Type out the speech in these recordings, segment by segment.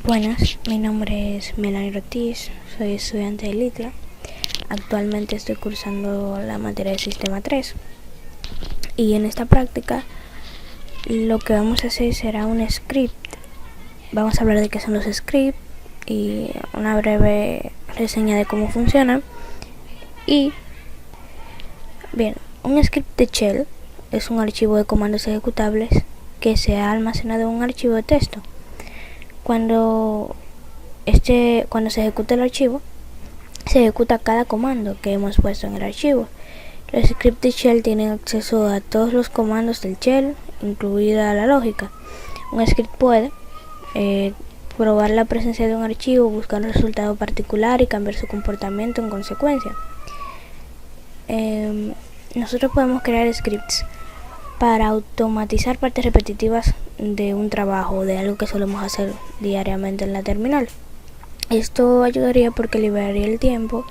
Buenas, mi nombre es Melanie Ortiz, soy estudiante de LITLA. Actualmente estoy cursando la materia de Sistema 3 y en esta práctica lo que vamos a hacer será un script. Vamos a hablar de qué son los scripts y una breve reseña de cómo funcionan. Y bien, un script de shell es un archivo de comandos ejecutables que se ha almacenado en un archivo de texto. Cuando se ejecuta el archivo, se ejecuta cada comando que hemos puesto en el archivo. Los scripts de shell tienen acceso a todos los comandos del shell, incluida la lógica. Un script puede probar la presencia de un archivo, buscar un resultado particular y cambiar su comportamiento en consecuencia. Nosotros podemos crear scripts para automatizar partes repetitivas de un trabajo o de algo que solemos hacer diariamente en la terminal. Esto ayudaría porque liberaría el tiempo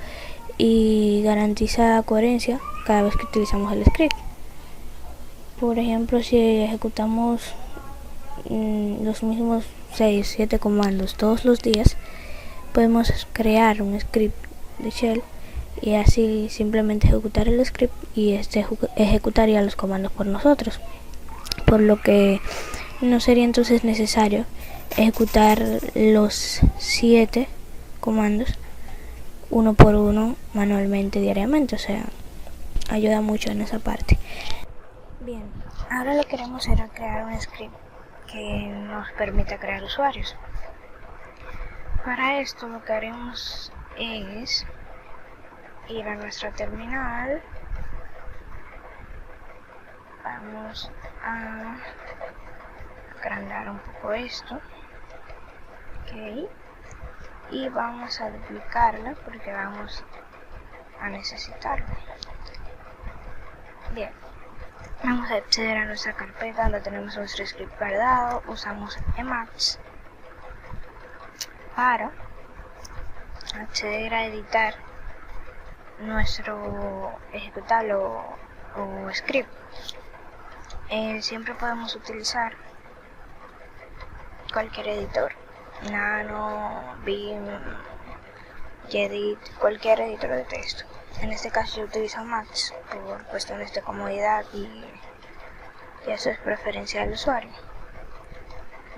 y garantiza coherencia cada vez que utilizamos el script. Por ejemplo, si ejecutamos los mismos 6-7 comandos todos los días, podemos crear un script de shell y así simplemente ejecutar el script y este ejecutaría los comandos por nosotros, por lo que no sería entonces necesario ejecutar los 7 comandos uno por uno manualmente diariamente, o sea, ayuda mucho en esa parte. Bien, ahora lo que queremos era crear un script que nos permita crear usuarios. Para esto lo que haremos es ir a nuestra terminal. Vamos a agrandar un poco esto, ok, y vamos a duplicarla porque vamos a necesitarlo. Bien, vamos a acceder a nuestra carpeta donde tenemos nuestro script guardado. Usamos Emacs para acceder a editar nuestro ejecutable o script. Siempre podemos utilizar cualquier editor, Nano, Vim, Gedit, cualquier editor de texto. En este caso yo utilizo Emacs por cuestiones de comodidad y eso es preferencia del usuario.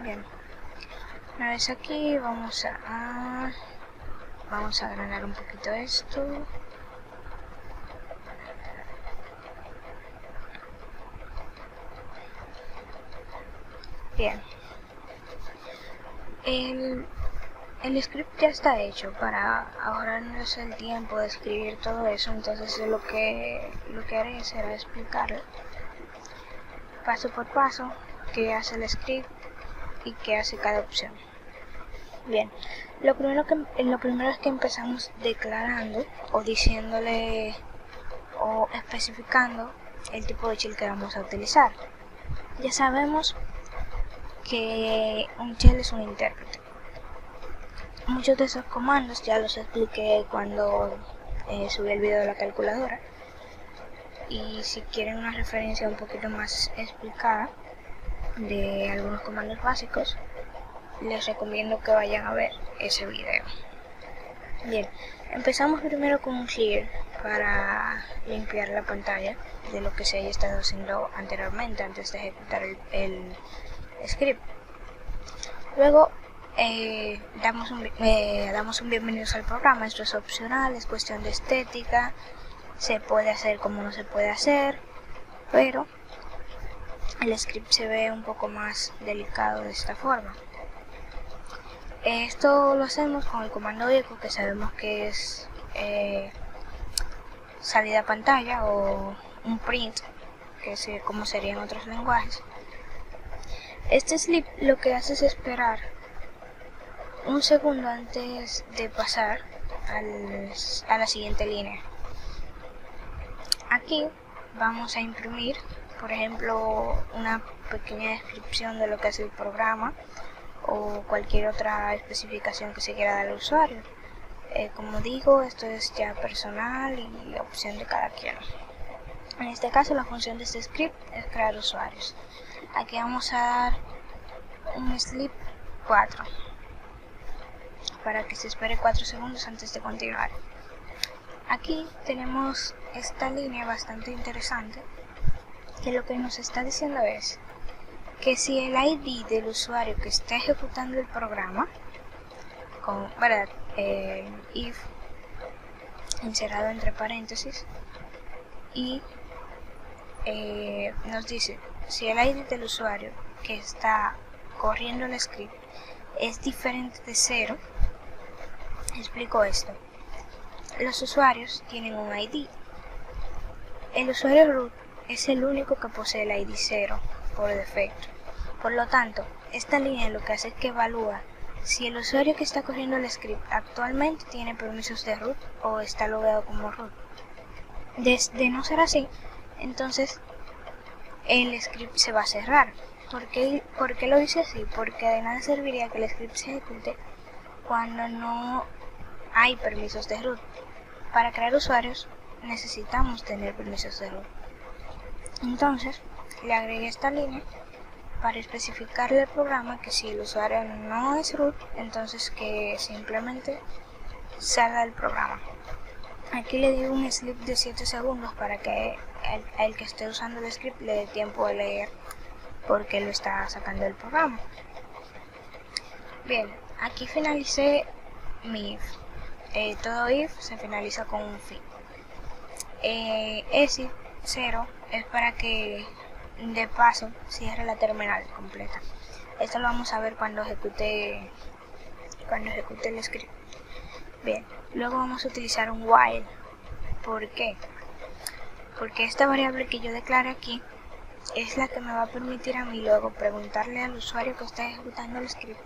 Bien, una vez aquí vamos a agrandar un poquito esto. Bien, el script ya está hecho para ahorrarnos el tiempo de escribir todo eso. Entonces lo que haré será explicar paso por paso qué hace el script y qué hace cada opción. Bien, lo primero es que empezamos declarando o diciéndole o especificando el tipo de shell que vamos a utilizar. Ya sabemos que un shell es un intérprete. Muchos de esos comandos ya los expliqué cuando subí el video de la calculadora, y si quieren una referencia un poquito más explicada de algunos comandos básicos, les recomiendo que vayan a ver ese video. Bien, empezamos primero con un clear para limpiar la pantalla de lo que se haya estado haciendo anteriormente antes de ejecutar el script. Luego damos un bienvenidos al programa. Esto es opcional, es cuestión de estética, se puede hacer como no se puede hacer, pero el script se ve un poco más delicado de esta forma. Esto lo hacemos con el comando echo, que sabemos que es salida a pantalla o un print, que es como sería en otros lenguajes. Este sleep lo que hace es esperar un segundo antes de pasar a la siguiente línea. Aquí vamos a imprimir, por ejemplo, una pequeña descripción de lo que hace el programa o cualquier otra especificación que se quiera dar al usuario. Como digo, esto es ya personal y opción de cada quien. En este caso la función de este script es crear usuarios. Aquí vamos a dar un sleep 4. para que se espere 4 segundos antes de continuar. Aquí tenemos esta línea bastante interesante, que lo que nos está diciendo es que si el ID del usuario que está ejecutando el programa, con if encerrado entre paréntesis, y nos dice si el ID del usuario que está corriendo el script es diferente de 0. Explico esto. Los usuarios tienen un ID. El usuario root es el único que posee el ID 0 por defecto. Por lo tanto, esta línea lo que hace es que evalúa si el usuario que está corriendo el script actualmente tiene permisos de root o está logueado como root. De no ser así, entonces el script se va a cerrar. ¿Por qué lo dice así? Porque de nada serviría que el script se ejecute cuando no hay permisos de root. Para crear usuarios necesitamos tener permisos de root. Entonces le agregué esta línea para especificarle al programa que si el usuario no es root, entonces que simplemente salga del programa. Aquí le di un sleep de 7 segundos para que el que esté usando el script le dé tiempo de leer porque lo está sacando del programa. Bien, aquí finalicé mi if. Todo if se finaliza con un fin. Exit 0 es para que de paso cierre la terminal completa. Esto lo vamos a ver cuando ejecute el script. Bien, luego vamos a utilizar un while. ¿Por qué? Porque esta variable que yo declaro aquí es la que me va a permitir a mí luego preguntarle al usuario que está ejecutando el script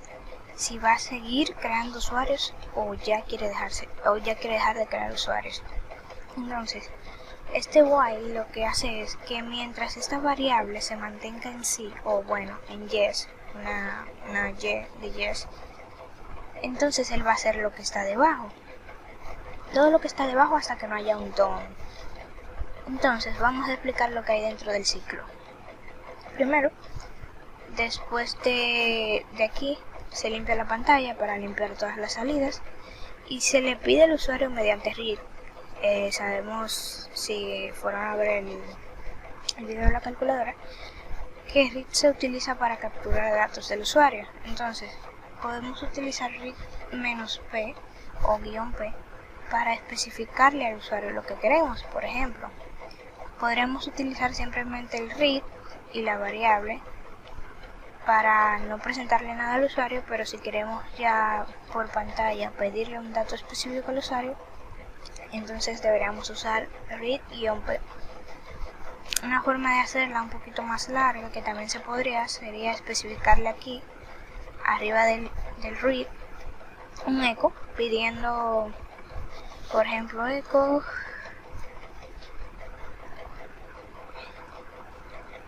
si va a seguir creando usuarios o ya quiere dejar de crear usuarios. Entonces, este while lo que hace es que mientras esta variable se mantenga en sí, o bueno, en yes, una y de yes, entonces él va a hacer lo que está debajo. Todo lo que está debajo hasta que no haya un don. Entonces, vamos a explicar lo que hay dentro del ciclo. Primero, después de aquí, se limpia la pantalla para limpiar todas las salidas y se le pide al usuario mediante read. Sabemos, si fueron a ver el video de la calculadora, que read se utiliza para capturar datos del usuario. Entonces, podemos utilizar read-p o -p para especificarle al usuario lo que queremos. Por ejemplo, podríamos utilizar simplemente el read y la variable para no presentarle nada al usuario, pero si queremos ya por pantalla pedirle un dato específico al usuario, entonces deberíamos usar read-p. Una forma de hacerla un poquito más larga que también se podría sería especificarle aquí arriba del read un eco pidiendo, por ejemplo, eco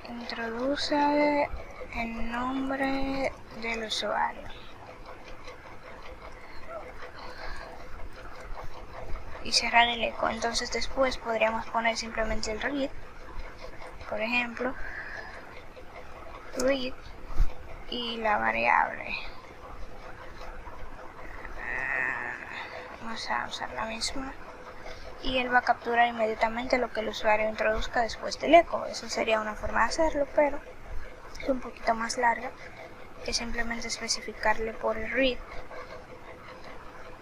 introduce el nombre del usuario y cerrar el eco. Entonces después podríamos poner simplemente el read, por ejemplo, read y la variable. Vamos a usar la misma y él va a capturar inmediatamente lo que el usuario introduzca después del eco. Eso sería una forma de hacerlo, pero es un poquito más larga que simplemente especificarle por el read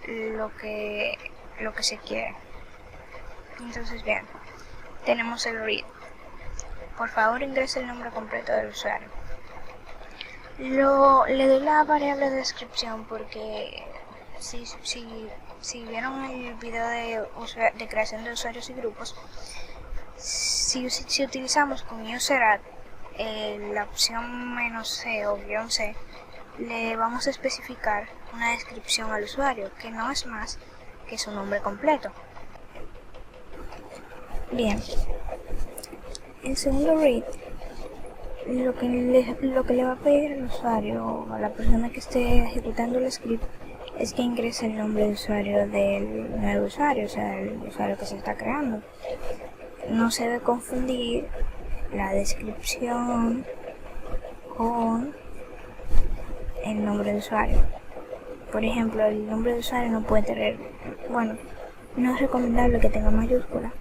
lo que se quiere. Entonces, bien, tenemos el read. Por favor, ingrese el nombre completo del usuario. Le doy la variable de descripción porque si vieron el video de creación de usuarios y grupos, si utilizamos con user-add la opción "-c" o "-c", le vamos a especificar una descripción al usuario que no es más que su nombre completo. Bien, el segundo read lo que le va a pedir al usuario o a la persona que esté ejecutando el script es que ingrese el nombre de usuario del nuevo usuario, o sea, el usuario que se está creando. No se debe confundir la descripción con el nombre de usuario. Por ejemplo, el nombre de usuario no puede tener, bueno, no es recomendable que tenga mayúscula.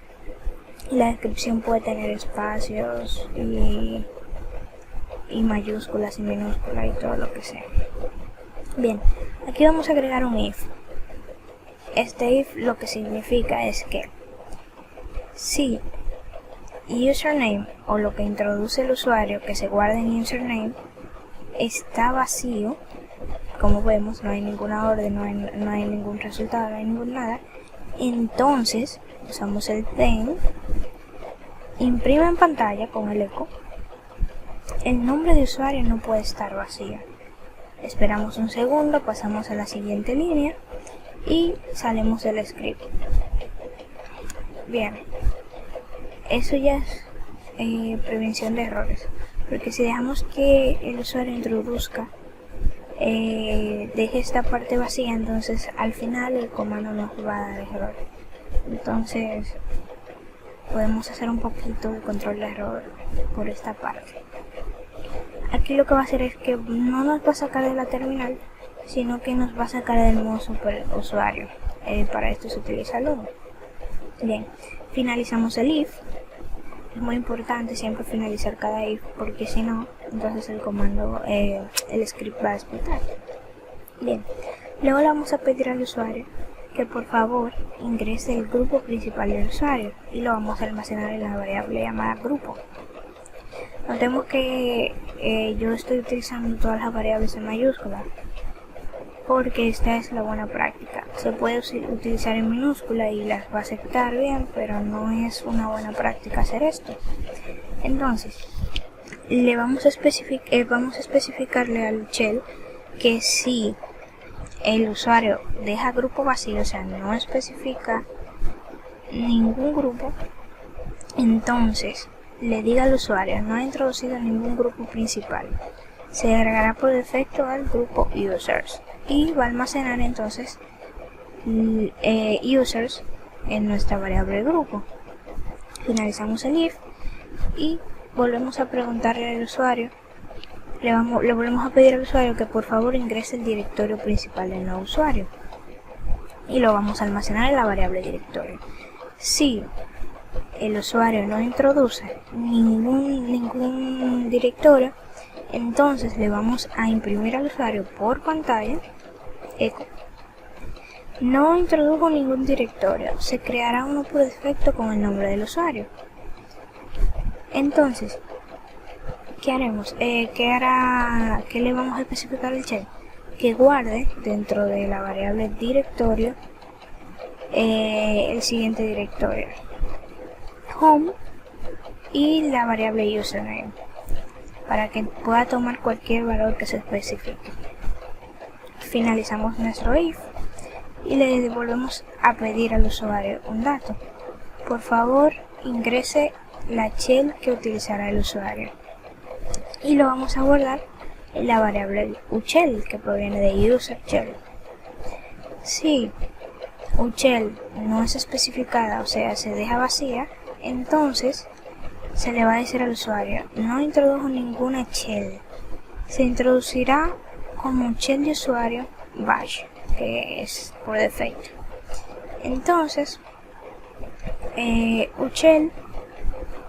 Y la descripción puede tener espacios y mayúsculas y minúsculas y todo lo que sea. Bien, aquí vamos a agregar un if. Este if lo que significa es que si username o lo que introduce el usuario que se guarda en username está vacío, como vemos no hay ninguna orden, no hay ningún resultado, no hay ningún nada, entonces usamos el then, imprime en pantalla con el eco, el nombre de usuario no puede estar vacío. Esperamos un segundo, pasamos a la siguiente línea y salimos del script. Bien, eso ya es prevención de errores, porque si dejamos que el usuario introduzca, deje esta parte vacía, entonces al final el comando nos va a dar error. Entonces podemos hacer un poquito de control de error por esta parte. Aquí lo que va a hacer es que no nos va a sacar de la terminal, sino que nos va a sacar del modo super usuario. Para esto se utiliza el 1. Bien, finalizamos el if. Es muy importante siempre finalizar cada if, porque si no, entonces el comando, el script va a explotar. Bien, luego le vamos a pedir al usuario que por favor ingrese el grupo principal del usuario y lo vamos a almacenar en la variable llamada grupo. Notemos que yo estoy utilizando todas las variables en mayúscula, porque esta es la buena práctica. Se puede utilizar en minúscula y las va a aceptar bien, pero no es una buena práctica hacer esto. Entonces, vamos a especificarle al shell que si el usuario deja grupo vacío, o sea, no especifica ningún grupo, entonces le diga al usuario no ha introducido ningún grupo principal, se agregará por defecto al grupo users y va a almacenar entonces users en nuestra variable grupo. Finalizamos el if y volvemos a preguntarle al usuario, le volvemos a pedir al usuario que por favor ingrese el directorio principal del nuevo usuario y lo vamos a almacenar en la variable directorio. Si el usuario no introduce ningún directorio, entonces le vamos a imprimir al usuario por pantalla eco. No introdujo ningún directorio, se creará uno por defecto con el nombre del usuario. Entonces, ¿qué haremos? ¿Qué le vamos a especificar al shell? Que guarde dentro de la variable directorio el siguiente directorio, home y la variable username, para que pueda tomar cualquier valor que se especifique. Finalizamos nuestro if y le volvemos a pedir al usuario un dato. Por favor ingrese la shell que utilizará el usuario y lo vamos a guardar en la variable ushell que proviene de user shell. Si ushell no es especificada, o sea se deja vacía, entonces se le va a decir al usuario no introdujo ninguna shell, se introducirá como shell de usuario bash, que es por defecto. Entonces ushell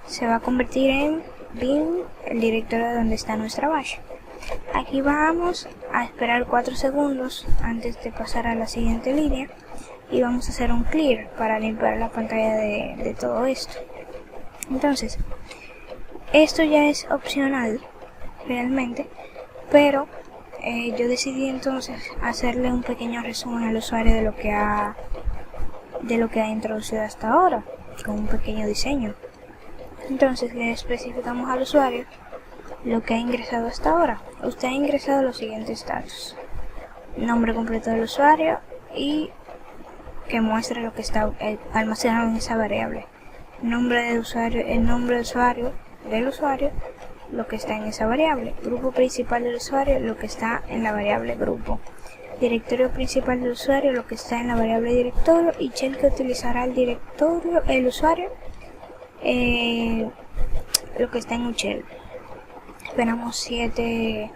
se va a convertir en bin, el directorio donde está nuestra bash. Aquí vamos a esperar 4 segundos antes de pasar a la siguiente línea y vamos a hacer un clear para limpiar la pantalla de todo esto. Entonces, esto ya es opcional realmente, pero yo decidí entonces hacerle un pequeño resumen al usuario de lo que ha introducido hasta ahora, con un pequeño diseño. Entonces le especificamos al usuario lo que ha ingresado hasta ahora. Usted ha ingresado los siguientes datos: nombre completo del usuario y que muestre lo que está almacenado en esa variable, nombre de usuario, el nombre de usuario del usuario, lo que está en esa variable, grupo principal del usuario, lo que está en la variable grupo, directorio principal del usuario, lo que está en la variable directorio, y shell que utilizará el directorio, el usuario, lo que está en ushell. Esperamos 7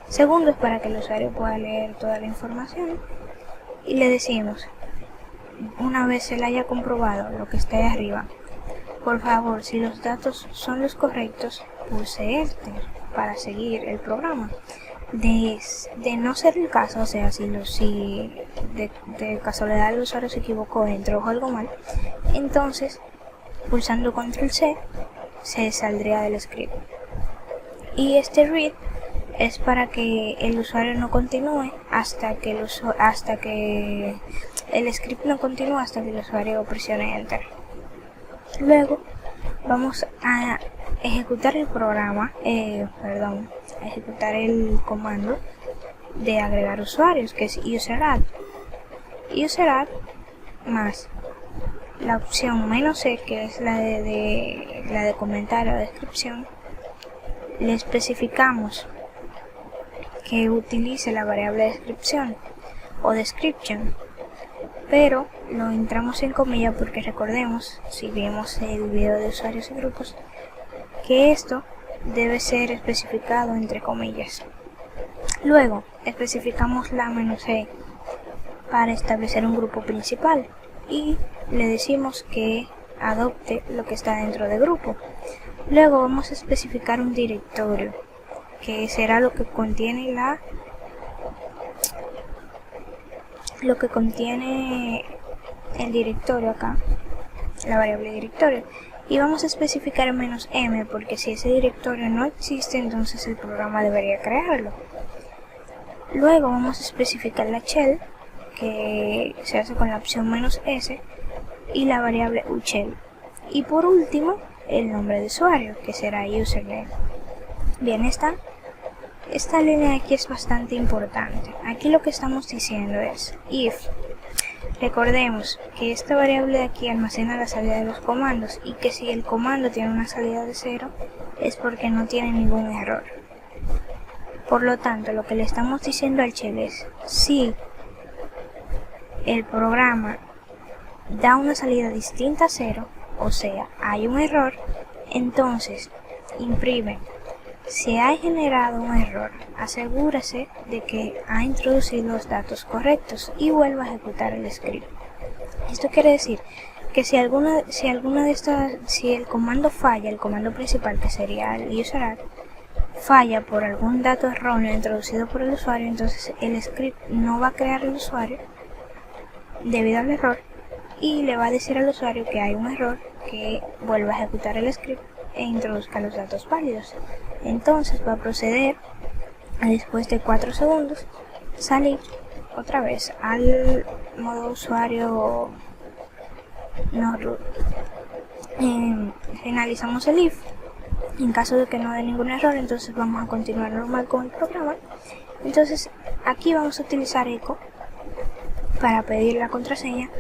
segundos para que el usuario pueda leer toda la información. Y le decimos, una vez se le haya comprobado lo que está ahí arriba, por favor, si los datos son los correctos, pulse Enter para seguir el programa. De no ser el caso, o sea, si de casualidad el usuario se equivocó, entró algo mal, entonces pulsando Control C se saldría del script. Y este read es para que el usuario no continúe hasta que el script no continúe hasta que el usuario presione Enter. Luego vamos a ejecutar el programa, ejecutar el comando de agregar usuarios, que es UserAdd. UserAdd más la opción "-c", que es la de comentario o descripción. Le especificamos que utilice la variable descripción o description, pero lo entramos en comillas porque recordemos, si vimos el video de usuarios y grupos, que esto debe ser especificado entre comillas. Luego especificamos la "-c" para establecer un grupo principal y le decimos que adopte lo que está dentro del grupo. Luego vamos a especificar un directorio, que será lo que contiene el directorio acá, la variable directorio. Y vamos a especificar "-m", porque si ese directorio no existe, entonces el programa debería crearlo. Luego vamos a especificar la shell, que se hace con la opción "-s", y la variable ushell. Y por último, el nombre de usuario, que será username. Bien, esta línea de aquí es bastante importante. Aquí lo que estamos diciendo es if. Recordemos que esta variable de aquí almacena la salida de los comandos y que si el comando tiene una salida de 0 es porque no tiene ningún error. Por lo tanto, lo que le estamos diciendo al shell es, si el programa da una salida distinta a 0, o sea, hay un error, entonces imprime. Si ha generado un error, asegúrese de que ha introducido los datos correctos y vuelva a ejecutar el script. Esto quiere decir que si el comando falla, el comando principal, que sería el UserAdd, falla por algún dato erróneo introducido por el usuario, entonces el script no va a crear el usuario debido al error y le va a decir al usuario que hay un error, que vuelva a ejecutar el script e introduzca los datos válidos. Entonces va a proceder a, después de 4 segundos, salir otra vez al modo usuario no root. Finalizamos el if. En caso de que no dé ningún error, entonces vamos a continuar normal con el programa. Entonces aquí vamos a utilizar echo para pedir la contraseña,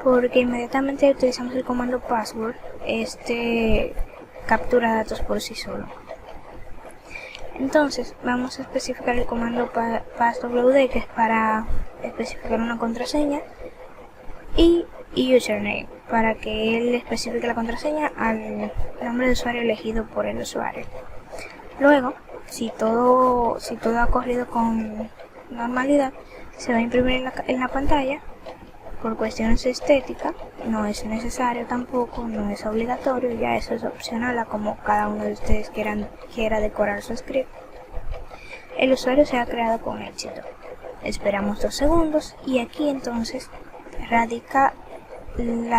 porque inmediatamente utilizamos el comando password, captura datos por sí solo. Entonces vamos a especificar el comando passwd, que es para especificar una contraseña, y username para que él especifique la contraseña al nombre de usuario elegido por el usuario. Luego, si todo ha corrido con normalidad, se va a imprimir en la pantalla. Por cuestiones estéticas, no es necesario tampoco, no es obligatorio, ya eso es opcional a como cada uno de ustedes quiera decorar su script. El usuario se ha creado con éxito. Esperamos 2 segundos y aquí entonces radica el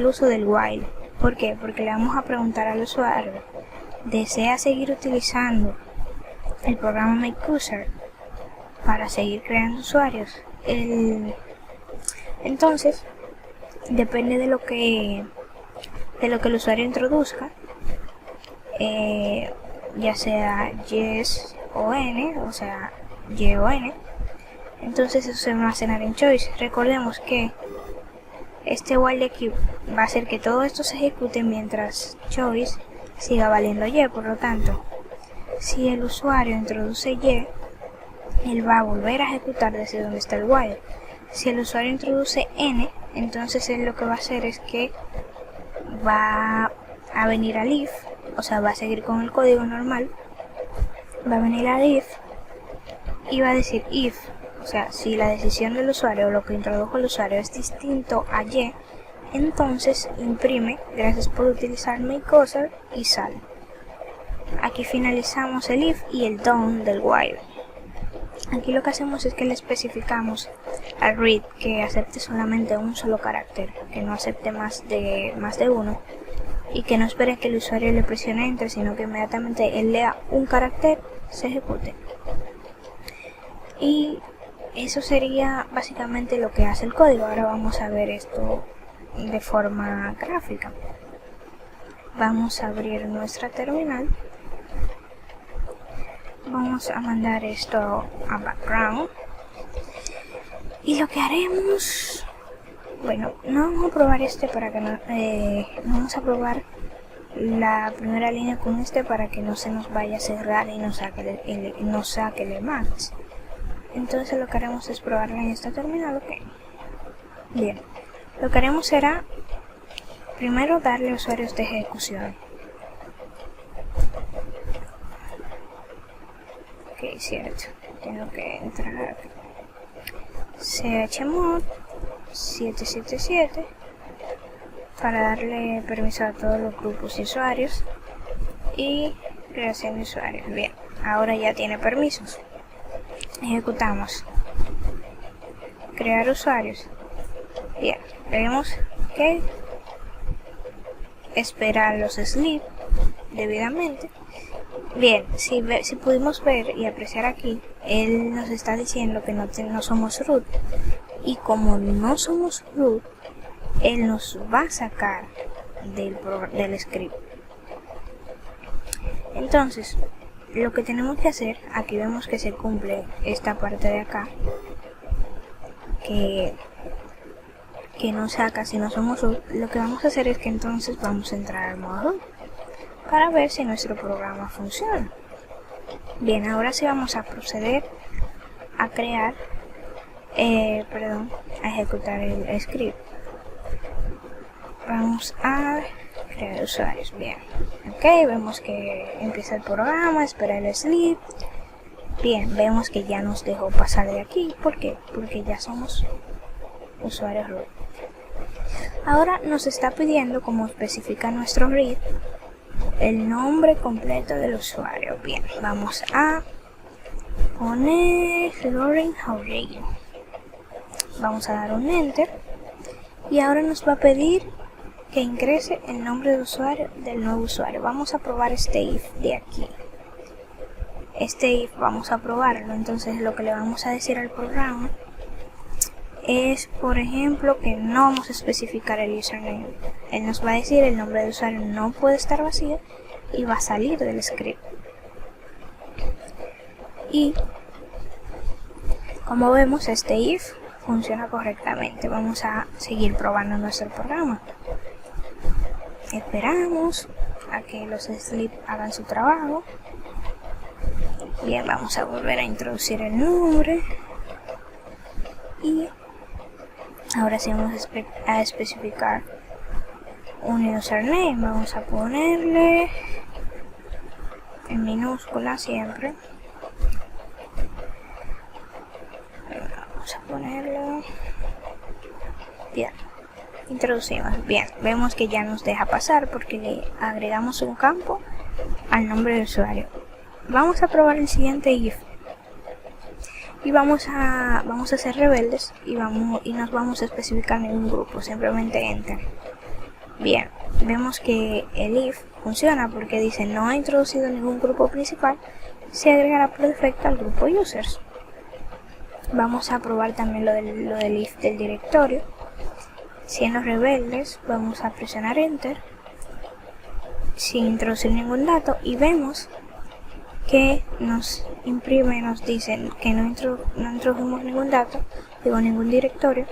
uso del while. ¿Por qué? Porque le vamos a preguntar al usuario, ¿desea seguir utilizando el programa MakeUser para seguir creando usuarios? Entonces depende de lo que el usuario introduzca, ya sea yes o n, o sea y o n, entonces eso se va a almacenar en choice. Recordemos que este while de aquí va a hacer que todo esto se ejecute mientras choice siga valiendo y. Por lo tanto, si el usuario introduce y, él va a volver a ejecutar desde donde está el while. Si el usuario introduce n, entonces él lo que va a hacer es que va a venir al if, o sea, va a seguir con el código normal va a venir al if y va a decir if, o sea, si la decisión del usuario o lo que introdujo el usuario es distinto a y, entonces imprime gracias por utilizar makeCursor y sale. Aquí finalizamos el if y el done del while. Aquí lo que hacemos es que le especificamos al read que acepte solamente un solo carácter, que no acepte más de uno, y que no espere que el usuario le presione enter, sino que inmediatamente él lea un carácter, se ejecute. Y eso sería básicamente lo que hace el código. Ahora vamos a ver esto de forma gráfica. Vamos a abrir nuestra terminal. Vamos a mandar esto a background. Y lo que haremos... Bueno, no vamos a probar para que no vamos a probar la primera línea con para que no se nos vaya a cerrar y nos saque el max. Entonces lo que haremos es probarla en esta terminal, ok. Bien, lo que haremos será primero darle usuarios de ejecución. Ok, cierto, tengo que entrar chmod 777 para darle permiso a todos los grupos y usuarios y creación de usuarios. Bien, ahora ya tiene permisos. Ejecutamos crear usuarios. Bien, vemos que esperar los sleep debidamente. Bien, si pudimos ver y apreciar aquí, él nos está diciendo que no somos root, y como no somos root, él nos va a sacar del script. Entonces, lo que tenemos que hacer, aquí vemos que se cumple esta parte de acá, que no saca si no somos root. Lo que vamos a hacer es que entonces vamos a entrar al modo root para ver si nuestro programa funciona. Bien, ahora sí vamos a proceder a crear, a ejecutar el script. Vamos a crear usuarios. Bien, ok, vemos que empieza el programa, espera el sleep. Bien, vemos que ya nos dejó pasar de aquí. ¿Por qué? Porque ya somos usuarios root. Ahora nos está pidiendo, como especifica nuestro read, el nombre completo del usuario. Bien, vamos a poner Lauren Jauregui. Vamos a dar un enter y ahora nos va a pedir que ingrese el nombre de usuario del nuevo usuario. Vamos a probar este if de aquí. Este if vamos a probarlo. Entonces lo que le vamos a decir al programa es, por ejemplo, que no vamos a especificar el username. Él nos va a decir el nombre de usuario no puede estar vacío y va a salir del script. Y como vemos, este if funciona correctamente. Vamos a seguir probando nuestro programa. Esperamos a que los sleep hagan su trabajo. Bien, vamos a volver a introducir el nombre y ahora sí vamos a especificar un username. Vamos a ponerle en minúscula siempre. Vamos a ponerlo. Bien, introducimos. Bien, vemos que ya nos deja pasar porque le agregamos un campo al nombre del usuario. Vamos a probar el siguiente if y vamos a ser rebeldes y nos vamos a especificar en un grupo, simplemente enter. Bien, vemos que el if funciona porque dice no ha introducido ningún grupo principal, se agregará por defecto al grupo users. Vamos a probar también lo del if del directorio. Siendo rebeldes, vamos a presionar enter sin introducir ningún dato y vemos que nos imprime, nos dicen que no introdujimos ningún dato, ningún directorio,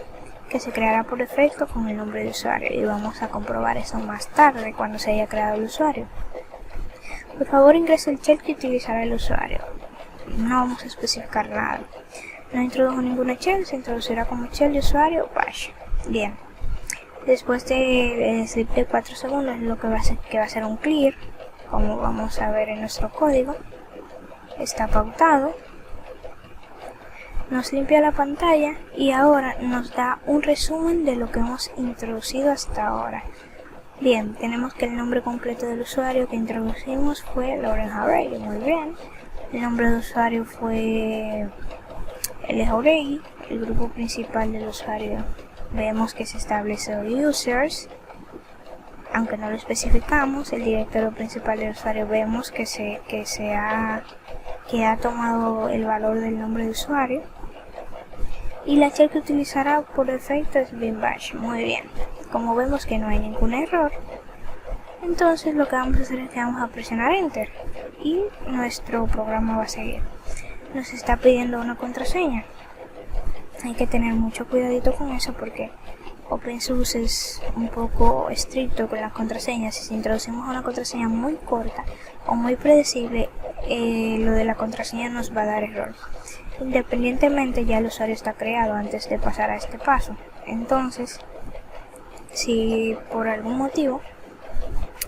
que se creará por defecto con el nombre de usuario, y vamos a comprobar eso más tarde cuando se haya creado el usuario. Por favor, ingrese el shell que utilizará el usuario. No vamos a especificar nada. No introdujo ninguna shell, se introducirá como shell de usuario bash. Bien. Después de sleep de 4 segundos, lo que va a ser un clear, como vamos a ver en nuestro código. está pautado, nos limpia la pantalla y ahora nos da un resumen de lo que hemos introducido hasta ahora. Bien, tenemos que el nombre completo del usuario que introducimos fue Lauren Jauregui, muy bien. El nombre de usuario fue L. Jauregui. El grupo principal del usuario vemos que se estableció users, aunque no lo especificamos. El directorio principal del usuario vemos que ha tomado el valor del nombre de usuario. Y la shell que utilizará por defecto es bin bash. Muy bien, como vemos que no hay ningún error, entonces lo que vamos a hacer es que vamos a presionar enter y nuestro programa va a seguir. Nos está pidiendo una contraseña. Hay que tener mucho cuidadito con eso porque OpenSUSE es un poco estricto con las contraseñas. Si introducimos una contraseña muy corta o muy predecible, lo de la contraseña nos va a dar error. Independientemente, ya el usuario está creado antes de pasar a este paso. Entonces, si por algún motivo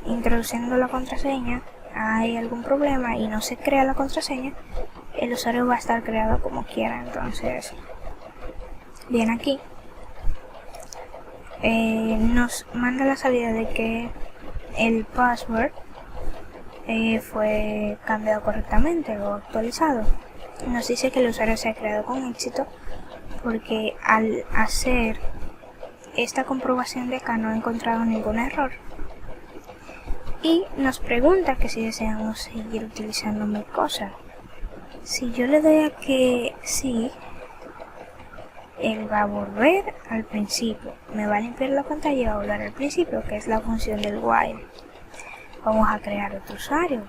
introduciendo la contraseña hay algún problema y no se crea la contraseña, el usuario va a estar creado como quiera. Entonces, bien, aquí nos manda la salida de que el password fue cambiado correctamente o actualizado. Nos dice que el usuario se ha creado con éxito porque al hacer esta comprobación de acá no ha encontrado ningún error. Y nos pregunta que si deseamos seguir utilizando mi cosa. Si yo le doy a que sí, él va a volver al principio. Me va a limpiar la pantalla y va a volver al principio, que es la función del while. Vamos a crear otro usuario.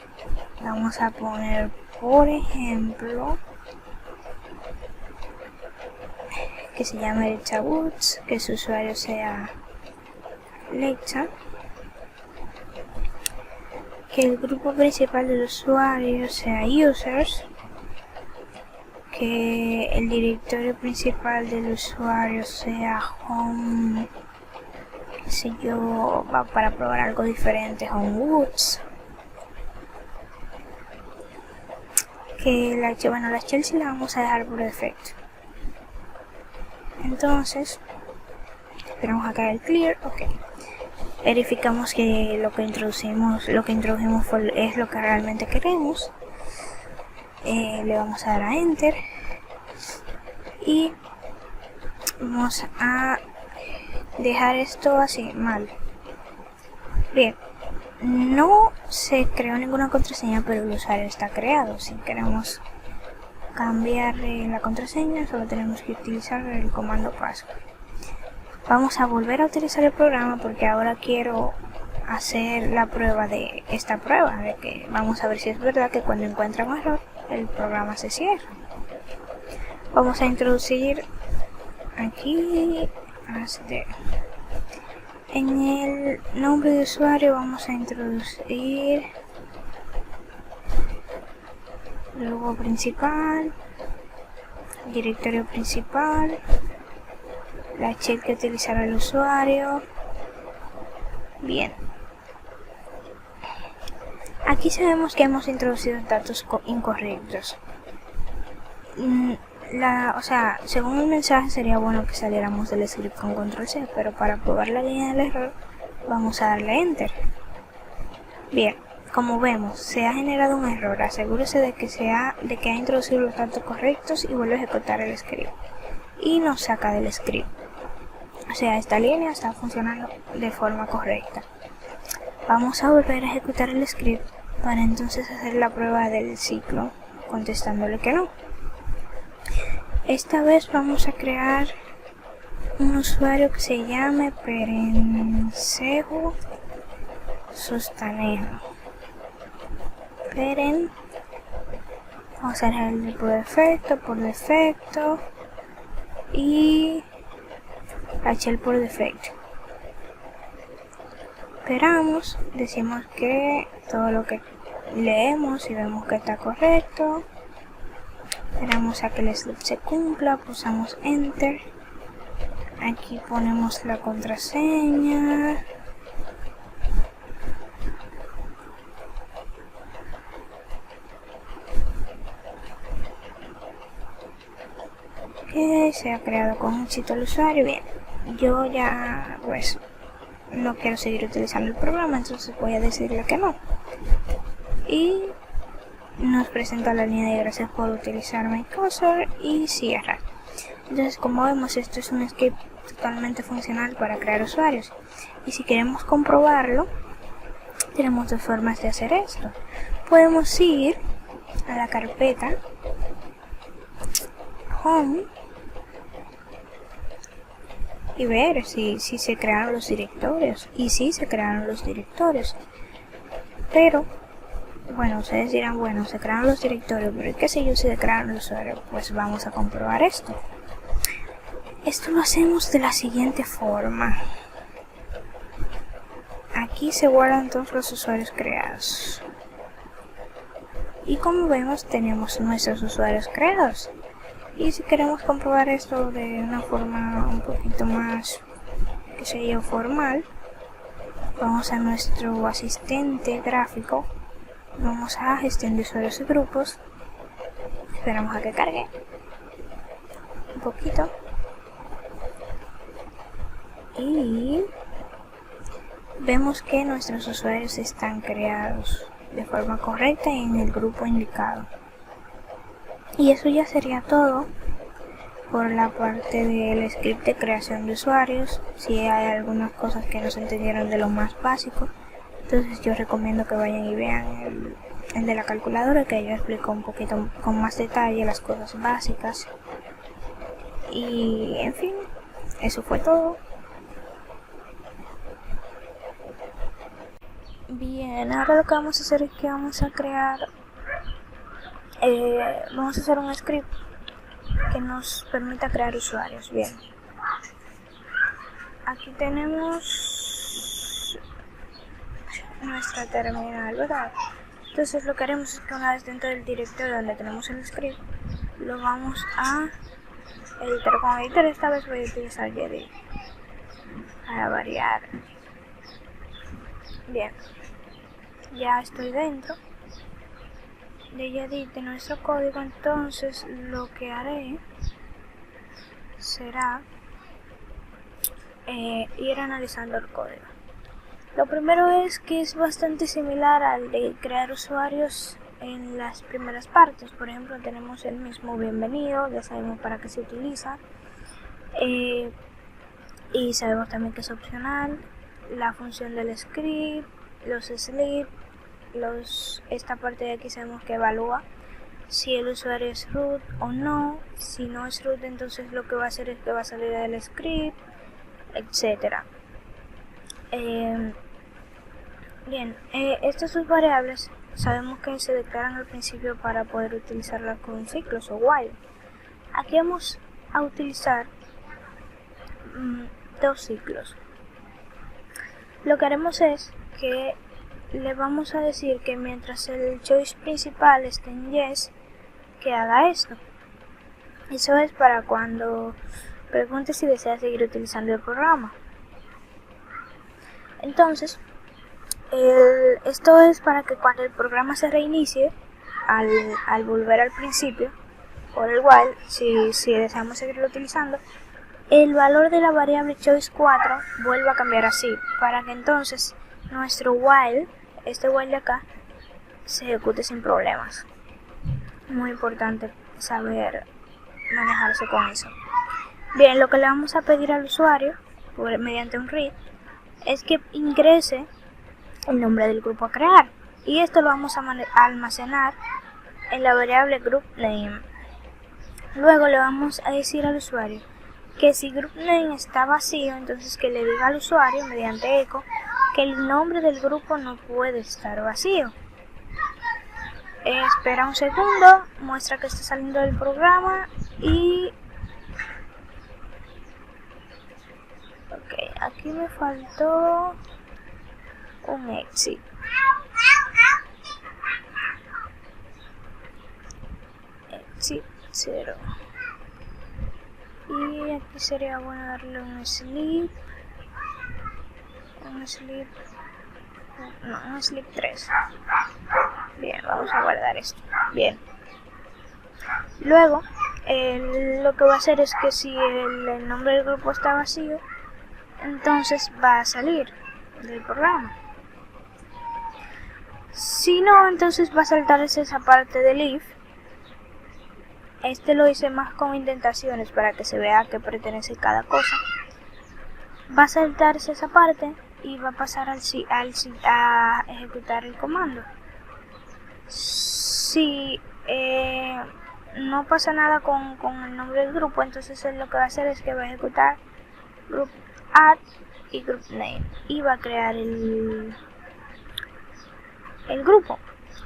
Vamos a poner, por ejemplo, que se llame Lecha Woods, que su usuario sea Lecha, que el grupo principal del usuario sea users, que el directorio principal del usuario sea home, si yo va para probar algo diferente, home woods, que la shell sí la vamos a dejar por defecto. Entonces esperamos a caer el clear. Ok, verificamos que lo que introdujimos es lo que realmente queremos. Le vamos a dar a enter y vamos a dejar esto así, mal. Bien, no se creó ninguna contraseña, pero el usuario está creado. Si queremos cambiar la contraseña, solo tenemos que utilizar el comando password. Vamos a volver a utilizar el programa porque ahora quiero hacer la prueba de esta prueba, de que vamos a ver si es verdad que cuando encuentra un error el programa se cierra. Vamos a introducir aquí en el nombre de usuario, vamos a introducir el logo principal, directorio principal, la shell que utilizará el usuario. Bien, aquí sabemos que hemos introducido datos incorrectos. Según el mensaje sería bueno que saliéramos del script con control C, pero para probar la línea del error vamos a darle enter. Bien, como vemos, se ha generado un error. Asegúrese de que ha introducido los datos correctos y vuelve a ejecutar el script. Y nos saca del script. O sea, esta línea está funcionando de forma correcta. Vamos a volver a ejecutar el script para entonces hacer la prueba del ciclo, contestándole que no. Esta vez vamos a crear un usuario que se llame Perencejo Sostanejo. Vamos a dejar el por defecto y la shell por defecto. Esperamos, decimos que todo lo que leemos y vemos que está correcto. Esperamos a que el slip se cumpla, pulsamos enter. Aquí ponemos la contraseña. que se ha creado con éxito el usuario. Bien, yo ya pues no quiero seguir utilizando el programa, entonces voy a decirle que no. Y nos presenta la línea de gracias por utilizar My Cursor y cierra. Entonces, como vemos, esto es un script totalmente funcional para crear usuarios. Y si queremos comprobarlo, tenemos dos formas de hacer esto. Podemos ir a la carpeta Home y ver si se crearon los directorios. Y sí se crearon los directorios. Pero, bueno, ustedes dirán, bueno, se crearon los directorios, pero ¿qué sé yo si se crearon los usuarios? Pues vamos a comprobar esto. Esto lo hacemos de la siguiente forma. Aquí se guardan todos los usuarios creados. Y como vemos, tenemos nuestros usuarios creados. Y si queremos comprobar esto de una forma un poquito más, que sé yo, formal, vamos a nuestro asistente gráfico, vamos a gestión de usuarios y grupos, esperamos a que cargue un poquito y vemos que nuestros usuarios están creados de forma correcta y en el grupo indicado. Y eso ya sería todo por la parte del script de creación de usuarios. Si hay algunas cosas que no se entendieron de lo más básico, entonces yo recomiendo que vayan y vean el de la calculadora, que yo explico un poquito con más detalle las cosas básicas. Y en fin, eso fue todo. Bien, ahora lo que vamos a hacer es que vamos a crear vamos a hacer un script que nos permita crear usuarios. Bien, aquí tenemos nuestra terminal, ¿verdad? Entonces lo que haremos es que una vez dentro del directorio donde tenemos el script, lo vamos a editar con editor. Esta vez voy a utilizar Gedit para variar. Bien, ya estoy dentro de Gedit de nuestro código. Entonces lo que haré será ir analizando el código. Lo primero es que es bastante similar al de crear usuarios en las primeras partes. Por ejemplo, tenemos el mismo bienvenido, ya sabemos para qué se utiliza, y sabemos también que es opcional, la función del script, los sleep, esta parte de aquí sabemos que evalúa si el usuario es root o no. Si no es root, entonces lo que va a hacer es que va a salir del script, etcétera. Bien, estas dos variables sabemos que se declaran al principio para poder utilizarlas con ciclos o while. Aquí vamos a utilizar dos ciclos. Lo que haremos es que le vamos a decir que mientras el choice principal esté en yes, que haga esto. Eso es para cuando pregunte si desea seguir utilizando el programa. Entonces, esto es para que cuando el programa se reinicie, al volver al principio, por el while, si deseamos seguirlo utilizando, el valor de la variable choice4 vuelva a cambiar así, para que entonces nuestro while, este while de acá, se ejecute sin problemas. Muy importante saber manejarse con eso. Bien, lo que le vamos a pedir al usuario, mediante un read, es que ingrese el nombre del grupo a crear, y esto lo vamos a almacenar en la variable group name. Luego le vamos a decir al usuario que si group name está vacío, entonces que le diga al usuario mediante echo que el nombre del grupo no puede estar vacío. Espera un segundo, muestra que está saliendo del programa y ok, aquí me faltó un exit. Exit 0. Y aquí sería bueno darle un sleep. Un sleep 3. Bien, vamos a guardar esto. Bien. Luego, lo que va a hacer es que si el nombre del grupo está vacío, entonces va a salir del programa. Si no, entonces va a saltarse esa parte del if. Lo hice más con indentaciones para que se vea a qué pertenece cada cosa. Va a saltarse esa parte y va a pasar a ejecutar el comando. Si no pasa nada con el nombre del grupo, entonces él lo que va a hacer es que va a ejecutar group add y group name y va a crear el grupo.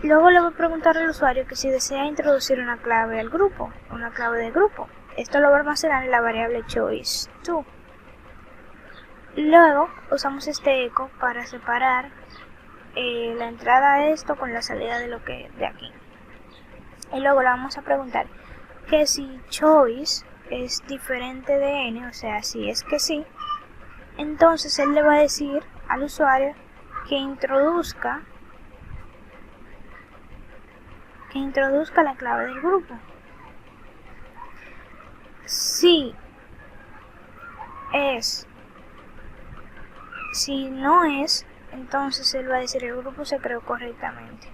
Luego le va a preguntar al usuario que si desea introducir una clave al grupo, una clave de grupo. Esto lo va a almacenar en la variable choice2. Luego usamos este echo para separar la entrada de esto con la salida de aquí. Y luego le vamos a preguntar que si choice es diferente de n, o sea, si es que sí, entonces él le va a decir al usuario que introduzca la clave del grupo. Si no es, entonces él va a decir el grupo se creó correctamente.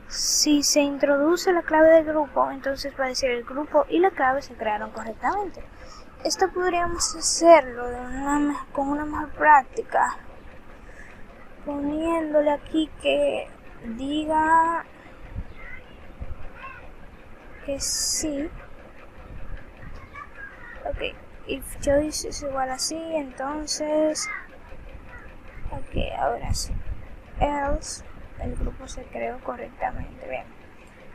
Si se introduce la clave del grupo, entonces va a decir el grupo y la clave se crearon correctamente. Esto podríamos hacerlo con una mejor práctica, poniéndole aquí que diga que sí. Ok, if choice es igual así, entonces ok, ahora sí, else el grupo se creó correctamente. Bien,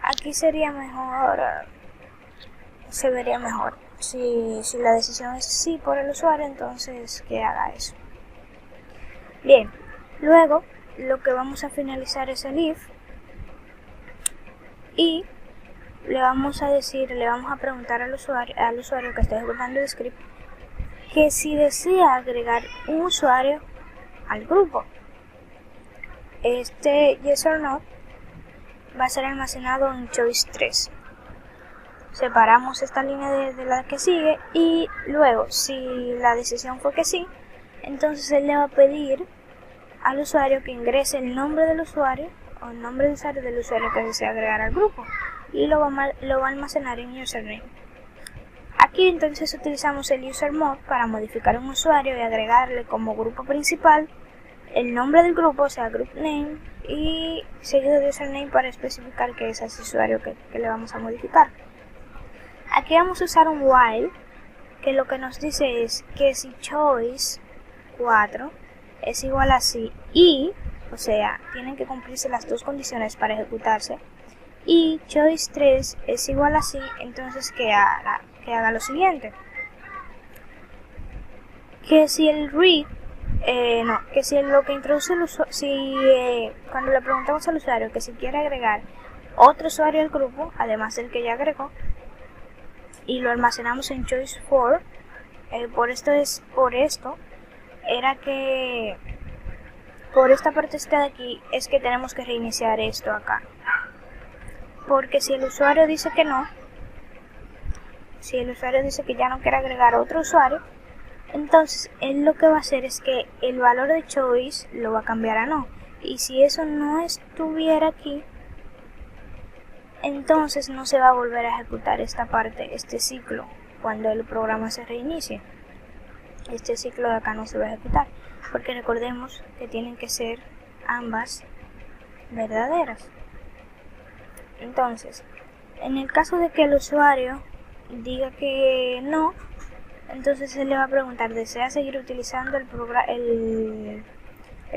aquí sería mejor, se vería mejor si la decisión es sí por el usuario, entonces que haga eso. Bien, luego lo que vamos a finalizar es el if y le vamos a preguntar al usuario que está ejecutando el script que si desea agregar un usuario al grupo. Este yes or no va a ser almacenado en choice3. Separamos esta línea de la que sigue y luego si la decisión fue que sí, entonces él le va a pedir al usuario que ingrese el nombre del usuario o el nombre de usuario del usuario que desea agregar al grupo y lo va a almacenar en username. Aquí entonces utilizamos el user mode para modificar un usuario y agregarle como grupo principal el nombre del grupo, o sea group name, y seguido de username para especificar que es ese usuario que le vamos a modificar. Aquí vamos a usar un while que lo que nos dice es que si choice 4 es igual a sí y, o sea, tienen que cumplirse las dos condiciones para ejecutarse, y choice 3 es igual a sí, entonces que haga lo siguiente: que si el read que si lo que introduce el usuario, cuando le preguntamos al usuario que si quiere agregar otro usuario al grupo, además del que ya agregó, y lo almacenamos en choice4, por esta parte de aquí es que tenemos que reiniciar esto acá, porque si el usuario dice que no, si el usuario dice que ya no quiere agregar otro usuario, entonces él lo que va a hacer es que el valor de choice lo va a cambiar a no, y si eso no estuviera aquí, entonces no se va a volver a ejecutar esta parte, este ciclo, cuando el programa se reinicie. Este ciclo de acá no se va a ejecutar, porque recordemos que tienen que ser ambas verdaderas. Entonces, en el caso de que el usuario diga que no, entonces él le va a preguntar, ¿desea seguir utilizando el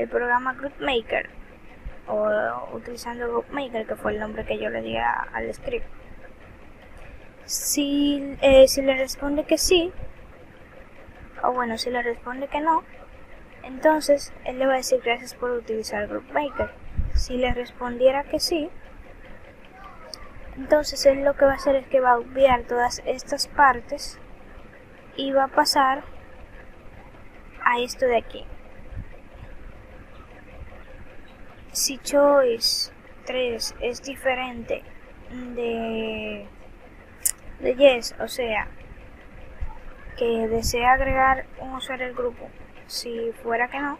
programa GroupMaker? O utilizando GroupMaker, que fue el nombre que yo le di al script. Si le responde que sí, o bueno, si le responde que no, entonces él le va a decir gracias por utilizar GroupMaker. Si le respondiera que sí, entonces él lo que va a hacer es que va a obviar todas estas partes y va a pasar a esto de aquí. Si choice 3 es diferente de yes, o sea, que desea agregar un usuario al grupo. Si fuera que no,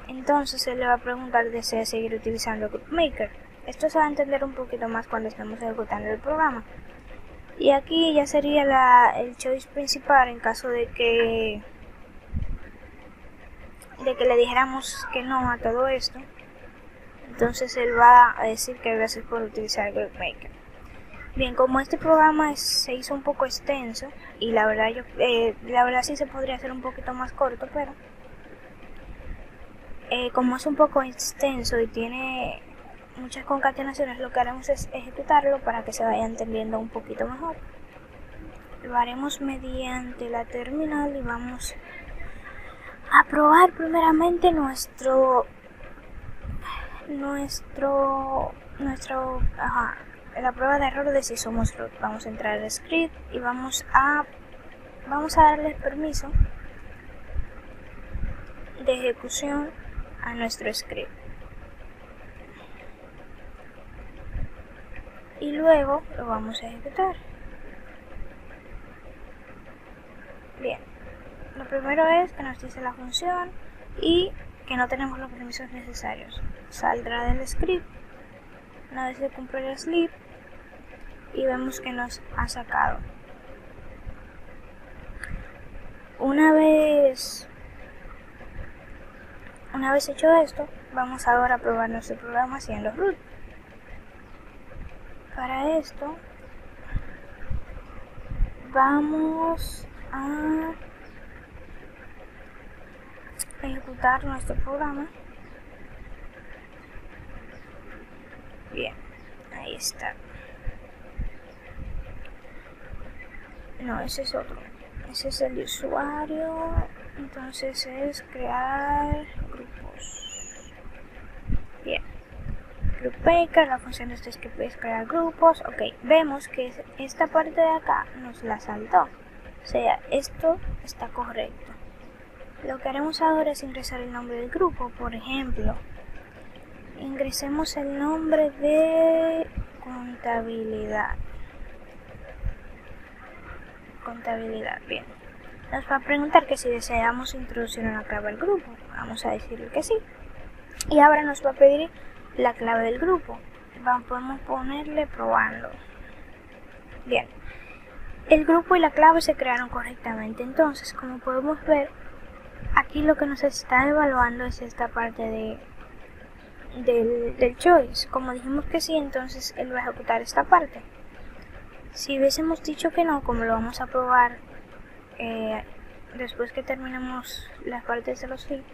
entonces él le va a preguntar, ¿desea seguir utilizando GroupMaker? Esto se va a entender un poquito más cuando estemos ejecutando el programa. Y aquí ya sería el choice principal en caso de que le dijéramos que no a todo esto. Entonces él va a decir que gracias por utilizar GroupMaker. Bien, como este programa se hizo un poco extenso y la verdad sí se podría hacer un poquito más corto, pero como es un poco extenso y tiene muchas concatenaciones, lo que haremos es ejecutarlo para que se vaya entendiendo un poquito mejor. Lo haremos mediante la terminal y vamos a probar primeramente la prueba de error de si somos root. Vamos a entrar al script y vamos a darle permiso de ejecución a nuestro script. Y luego lo vamos a ejecutar. Bien, lo primero es que nos dice la función y que no tenemos los permisos necesarios. Saldrá del script una vez se cumple el sleep y vemos que nos ha sacado. Una vez hecho esto, vamos ahora a probar nuestro programa haciendo root. Para esto vamos a ejecutar nuestro programa. Bien, ahí está. No, ese es otro. Ese es el usuario. Entonces es crear grupos. Bien. GroupMaker, la función de este es que puedes crear grupos. Ok, vemos que esta parte de acá nos la saltó. O sea, esto está correcto. Lo que haremos ahora es ingresar el nombre del grupo. Por ejemplo, ingresemos el nombre de contabilidad. Bien. Nos va a preguntar que si deseamos introducir una clave al grupo. Vamos a decirle que sí. Y ahora nos va a pedir la clave del grupo. Podemos ponerle probando. Bien. El grupo y la clave se crearon correctamente. Entonces, como podemos ver, aquí lo que nos está evaluando es esta parte del choice. Como dijimos que sí, entonces él va a ejecutar esta parte. Si hubiésemos dicho que no, como lo vamos a probar después que terminemos las partes de los fields,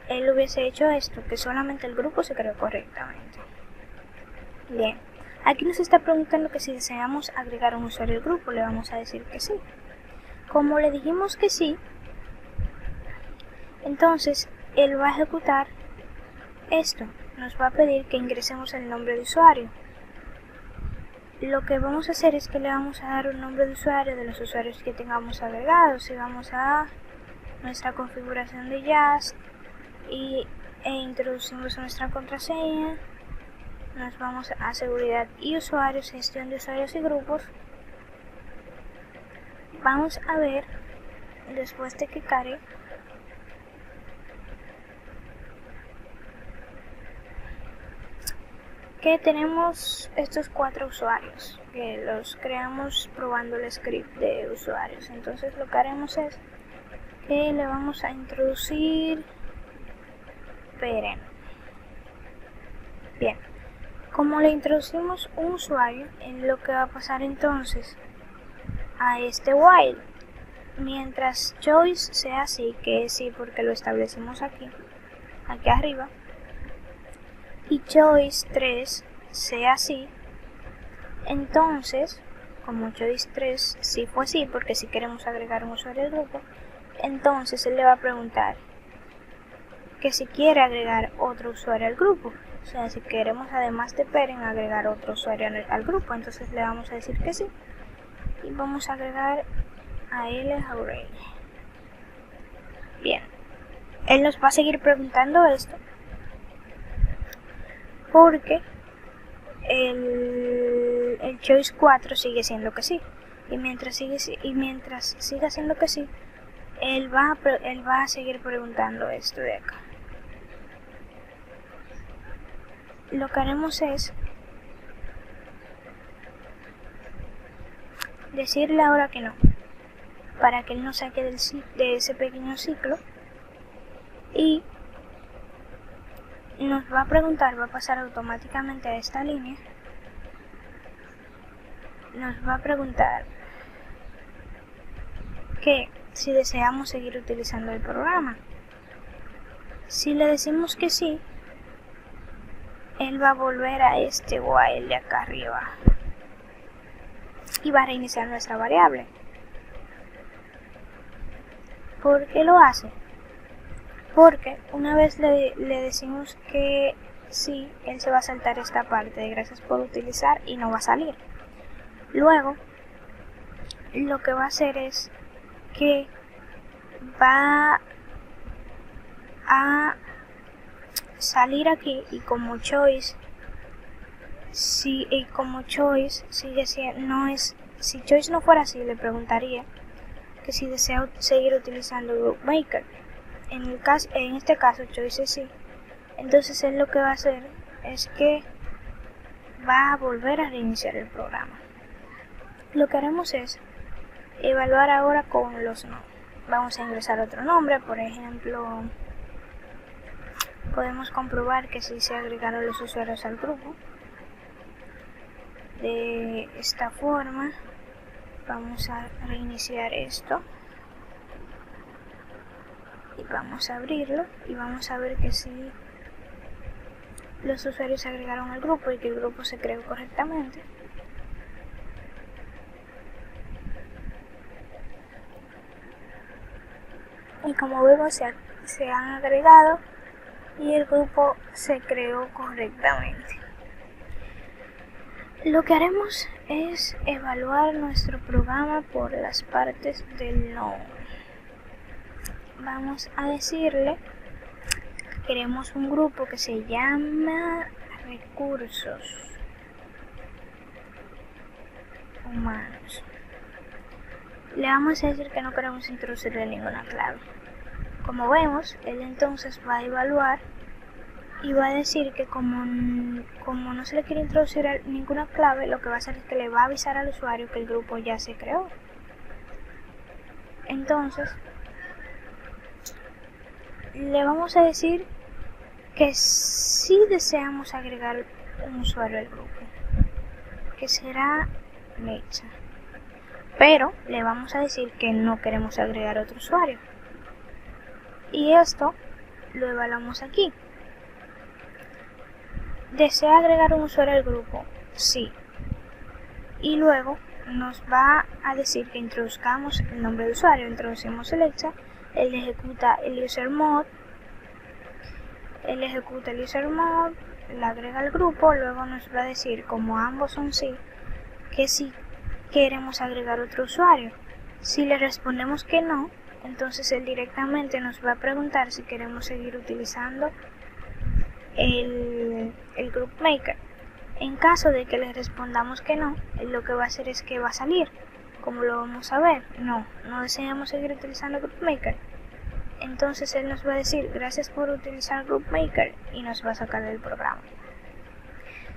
él hubiese hecho esto, que solamente el grupo se creó correctamente. Bien, aquí nos está preguntando que si deseamos agregar un usuario al grupo, le vamos a decir que sí. Como le dijimos que sí, entonces él va a ejecutar esto. Nos va a pedir que ingresemos el nombre de usuario. Lo que vamos a hacer es que le vamos a dar un nombre de usuario de los usuarios que tengamos agregados. Y vamos a nuestra configuración de Just e introducimos nuestra contraseña. Nos vamos a seguridad y usuarios, gestión de usuarios y grupos. Vamos a ver, después de que cargue, que tenemos estos 4 usuarios que los creamos probando el script de usuarios. Entonces lo que haremos es que le vamos a introducir Peren. Bien, como le introducimos un usuario, lo que va a pasar entonces a este while, mientras choice sea así, que es sí porque lo establecimos aquí arriba, y choice 3 sea así, entonces, como choice 3 sí fue así, porque si queremos agregar un usuario al grupo, entonces él le va a preguntar que si quiere agregar otro usuario al grupo. O sea, si queremos además de Peren agregar otro usuario al grupo, entonces le vamos a decir que sí. Y vamos a agregar a L. Jauregui. Bien, él nos va a seguir preguntando esto porque el choice 4 sigue siendo que sí. Y mientras siga siendo que sí, él va a seguir preguntando esto de acá. Lo que haremos es decirle ahora que no, para que él no saque de ese pequeño ciclo, y nos va a preguntar, va a pasar automáticamente a esta línea, nos va a preguntar que si deseamos seguir utilizando el programa. Si le decimos que sí, él va a volver a este while de acá arriba y va a reiniciar nuestra variable. ¿Por qué lo hace? Porque una vez le decimos que sí, él se va a saltar esta parte de gracias por utilizar y no va a salir. Luego, lo que va a hacer es que va a salir aquí y como choice sigue siendo, no es, si choice no fuera así, le preguntaría que si desea seguir utilizando Group Maker. En este caso choice es sí. Entonces él lo que va a hacer es que va a volver a reiniciar el programa. Lo que haremos es evaluar ahora con los no. Vamos a ingresar otro nombre, por ejemplo, podemos comprobar que si se agregaron los usuarios al grupo. De esta forma, vamos a reiniciar esto y vamos a abrirlo y vamos a ver que si los usuarios se agregaron al grupo y que el grupo se creó correctamente. Y como vemos se han agregado y el grupo se creó correctamente. Lo que haremos es evaluar nuestro programa por las partes del no. Vamos a decirle que queremos un grupo que se llama recursos humanos. Le vamos a decir que no queremos introducirle ninguna clave. Como vemos, él entonces va a evaluar y va a decir que como no se le quiere introducir ninguna clave, lo que va a hacer es que le va a avisar al usuario que el grupo ya se creó. Entonces, le vamos a decir que sí deseamos agregar un usuario al grupo, que será Mecha. Pero le vamos a decir que no queremos agregar otro usuario. Y esto lo evaluamos aquí. ¿Desea agregar un usuario al grupo? Sí. Y luego nos va a decir que introduzcamos el nombre de usuario. Introducimos Alexa, él ejecuta el user mod, le agrega al grupo, luego nos va a decir, como ambos son sí, que sí queremos agregar otro usuario. Si le respondemos que no, entonces él directamente nos va a preguntar si queremos seguir utilizando el Group Maker. En caso de que le respondamos que no, él lo que va a hacer es que va a salir. Como lo vamos a ver, no deseamos seguir utilizando Group Maker. Entonces él nos va a decir gracias por utilizar Group Maker y nos va a sacar del programa.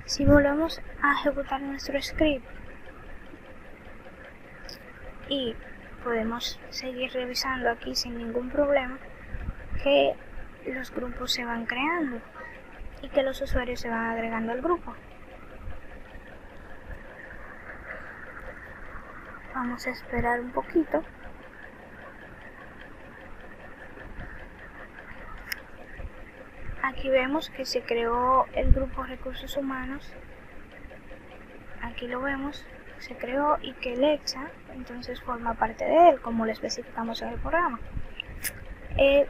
Si volvemos a ejecutar nuestro script y podemos seguir revisando aquí sin ningún problema que los grupos se van creando y que los usuarios se van agregando al grupo. Vamos a esperar un poquito. Aquí vemos que se creó el grupo Recursos Humanos. Aquí lo vemos, se creó y que Alexa entonces forma parte de él, como lo especificamos en el programa.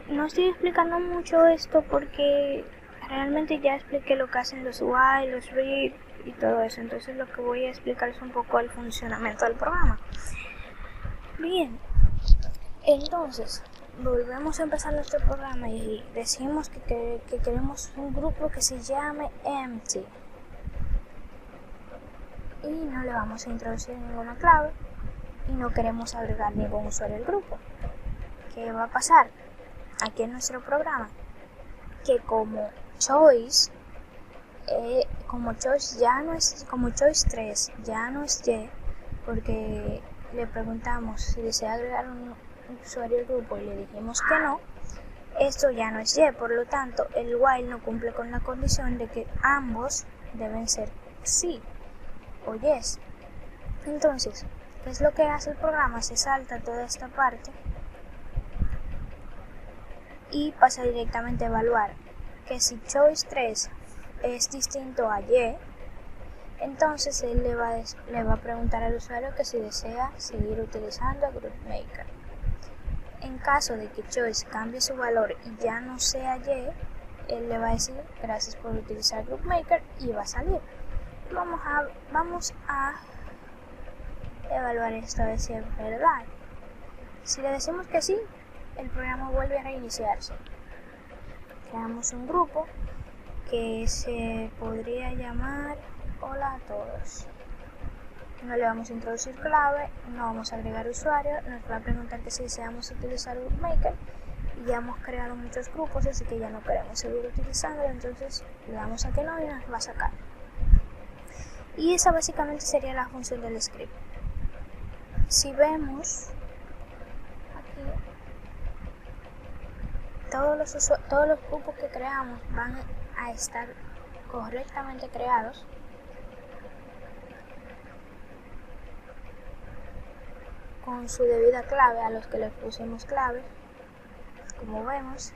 No estoy explicando mucho esto porque realmente ya expliqué lo que hacen los UI, los read y todo eso. Entonces lo que voy a explicar es un poco el funcionamiento del programa. Bien, entonces volvemos a empezar nuestro programa y decimos que queremos un grupo que se llame empty. y no le vamos a introducir ninguna clave y no queremos agregar ningún usuario al grupo. ¿Qué va a pasar aquí en nuestro programa? Que como choice ya no es, como choice 3 ya no es Y, porque le preguntamos si desea agregar un usuario al grupo y le dijimos que no, esto ya no es Y, por lo tanto el while no cumple con la condición de que ambos deben ser sí o yes. Entonces, ¿qué es lo que hace el programa? Se salta toda esta parte y pasa directamente a evaluar que si choice 3 es distinto a Y, entonces él le va a preguntar al usuario que si desea seguir utilizando GroupMaker. En caso de que choice cambie su valor y ya no sea Y, él le va a decir gracias por utilizar GroupMaker y va a salir. Vamos a evaluar esto a ver si es verdad. Si le decimos que sí, el programa vuelve a reiniciarse. Creamos un grupo que se podría llamar hola a todos. No le vamos a introducir clave, no vamos a agregar usuario, nos va a preguntar que si deseamos utilizar GroupMaker y ya hemos creado muchos grupos, así que ya no queremos seguir utilizándolo, entonces le damos a que no y nos va a sacar. Y esa básicamente sería la función del script. Si vemos aquí, todos los grupos que creamos van a estar correctamente creados con su debida clave a los que le pusimos clave. Como vemos,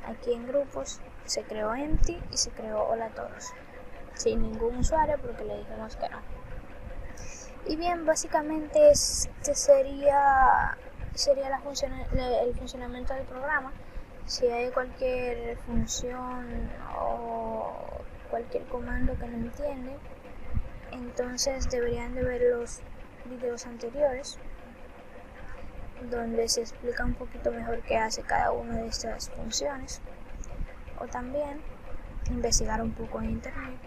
aquí en grupos se creó empty y se creó hola a todos, sin ningún usuario porque le dijimos que no. Y bien, básicamente este sería el funcionamiento del programa. Si hay cualquier función o cualquier comando que no entienden, entonces deberían de ver los videos anteriores donde se explica un poquito mejor qué hace cada una de estas funciones, o también investigar un poco en internet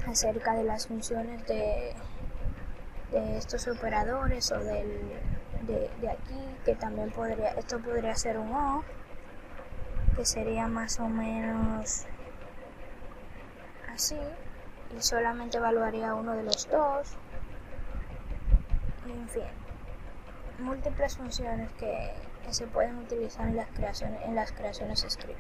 acerca de las funciones de estos operadores o de aquí, que también esto podría ser un O, que sería más o menos así, y solamente evaluaría uno de los dos, y en fin, múltiples funciones que se pueden utilizar en las creaciones script.